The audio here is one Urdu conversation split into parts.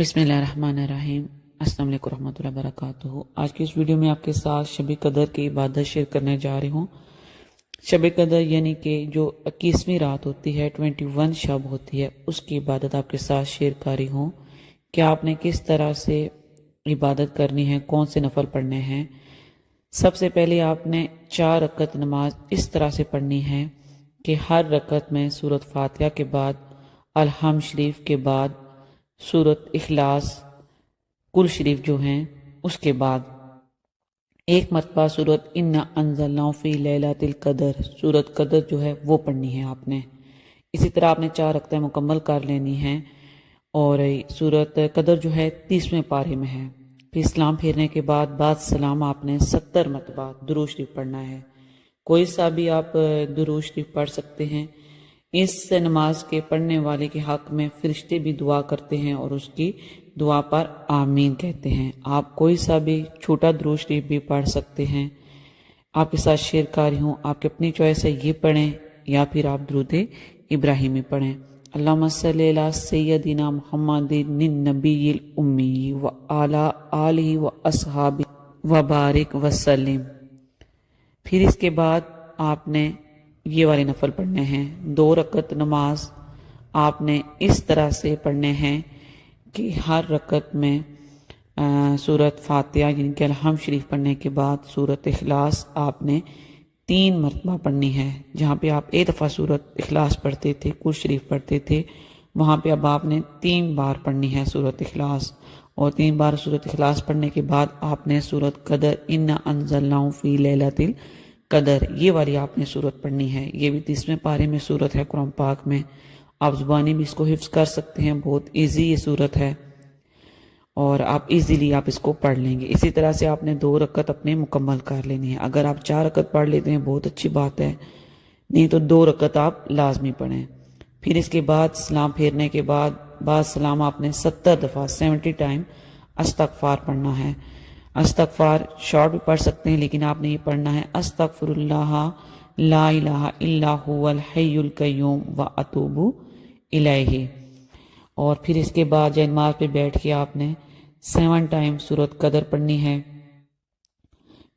بسم اللہ الرحمن الرحیم۔ السلام علیکم ورحمۃ اللہ وبرکاتہ۔ آج کی اس ویڈیو میں آپ کے ساتھ شب قدر کی عبادت شیئر کرنے جا رہی ہوں۔ شب قدر یعنی کہ جو 21ویں رات ہوتی ہے، 21 شب ہوتی ہے، اس کی عبادت آپ کے ساتھ شیئر کر رہی ہوں کہ آپ نے کس طرح سے عبادت کرنی ہے، کون سے نفل پڑھنے ہیں۔ سب سے پہلے آپ نے 4 رکعت نماز اس طرح سے پڑھنی ہے کہ ہر رکعت میں سورۃ فاتحہ کے بعد الحمد شریف کے بعد سورۃ اخلاص کل شریف جو ہیں اس کے بعد ایک مرتبہ سورۃ انا انزلناہ فی لیلۃ القدر، سورۃ قدر جو ہے وہ پڑھنی ہے آپ نے۔ اسی طرح آپ نے 4 رکعتیں مکمل کر لینی ہیں، اور سورۃ قدر جو ہے 30ویں پارے میں ہے۔ پھر اسلام پھیرنے کے بعد سلام آپ نے 70 مرتبہ درود شریف پڑھنا ہے۔ کوئی سا بھی آپ درود شریف پڑھ سکتے ہیں۔ اس نماز کے پڑھنے والے کے حق میں فرشتے بھی دعا کرتے ہیں اور اس کی دعا پر آمین کہتے ہیں۔ آپ کوئی سا بھی چھوٹا درود شریف بھی پڑھ سکتے ہیں۔ آپ کے ساتھ شیئر کر رہی ہوں، آپ کی اپنی چوائس ہے، یہ پڑھیں یا پھر آپ درود ابراہیمی پڑھیں۔ اللہم صلی علی سیدنا محمد النبی الامی وعلی آلہ واصحابہ وبارک وسلم۔ پھر اس کے بعد آپ نے یہ والے نفل پڑھنے ہیں۔ 2 رکعت نماز آپ نے اس طرح سے پڑھنے ہیں کہ ہر رکعت میں سورۃ فاتحہ یعنی کہ الحمد شریف پڑھنے کے بعد سورۃ اخلاص آپ نے 3 مرتبہ پڑھنی ہے۔ جہاں پہ آپ ایک دفعہ سورۃ اخلاص پڑھتے تھے، کل شریف پڑھتے تھے، وہاں پہ اب آپ نے 3 بار پڑھنی ہے سورۃ اخلاص، اور 3 بار سورۃ اخلاص پڑھنے کے بعد آپ نے سورۃ قدر انا انزلناہ فی لیلۃ القدر یہ والی آپ نے سورت پڑھنی ہے۔ یہ بھی 30ویں پارے میں سورت ہے قرآن پاک میں، آپ زبانی بھی اس کو حفظ کر سکتے ہیں، بہت ایزی یہ سورت ہے اور آپ ایزیلی آپ اس کو پڑھ لیں گے۔ اسی طرح سے آپ نے 2 رکعت اپنے مکمل کر لینی ہے۔ اگر آپ 4 رکعت پڑھ لیتے ہیں بہت اچھی بات ہے، نہیں تو 2 رکعت آپ لازمی پڑھیں۔ پھر اس کے بعد سلام پھیرنے کے بعد سلام آپ نے 70 دفعہ 70 ٹائم استغفار پڑھنا ہے۔ استغفار شارٹ بھی پڑھ سکتے ہیں، لیکن آپ نے یہ پڑھنا ہے استغفر اللہ لا الہ الا هو الحی القیوم واتوب الیہ۔ اور پھر اس کے بعد جائے نماز پہ بیٹھ کے آپ نے 7 ٹائم سورۃ قدر پڑھنی ہے۔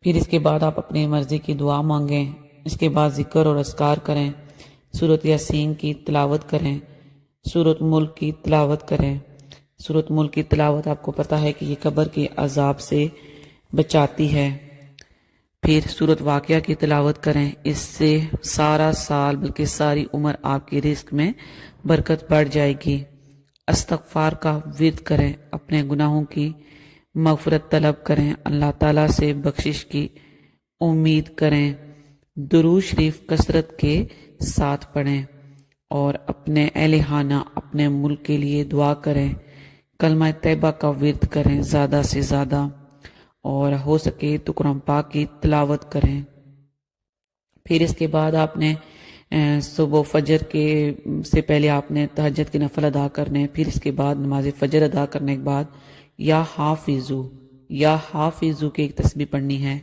پھر اس کے بعد آپ اپنی مرضی کی دعا مانگیں، اس کے بعد ذکر اور اذکار کریں، سورۃ یاسین کی تلاوت کریں، سورۃ ملک کی تلاوت کریں۔ سورۃ ملک کی تلاوت آپ کو پتہ ہے کہ یہ قبر کے عذاب سے بچاتی ہے۔ پھر سورۃ واقعہ کی تلاوت کریں، اس سے سارا سال بلکہ ساری عمر آپ کی رزق میں برکت بڑھ جائے گی۔ استغفار کا ورد کریں، اپنے گناہوں کی مغفرت طلب کریں، اللہ تعالیٰ سے بخشش کی امید کریں، درود شریف کثرت کے ساتھ پڑھیں، اور اپنے اہل خانہ اپنے ملک کے لیے دعا کریں، کلمہ طیبہ کا ورد کریں زیادہ سے زیادہ، اور ہو سکے تو قرآن پاک کی تلاوت کریں۔ پھر اس کے بعد آپ نے صبح فجر کے سے پہلے آپ نے تہجد کے نفل ادا کرنے، پھر اس کے بعد نماز فجر ادا کرنے کے بعد یا حافظو کی ایک تسبیح پڑھنی ہے۔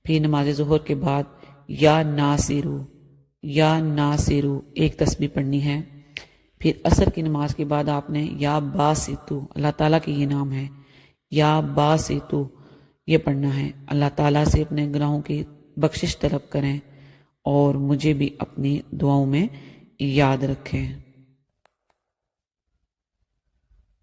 پھر نماز ظہر کے بعد یا ناصرو ایک تسبیح پڑھنی ہے۔ پھر عصر کی نماز کے بعد آپ نے یا باسطو، اللہ تعالیٰ کے یہ نام ہے، یا باسطو یہ پڑھنا ہے۔ اللہ تعالیٰ سے اپنے گناہوں کی بخشش طلب کریں اور مجھے بھی اپنی دعاؤں میں یاد رکھیں۔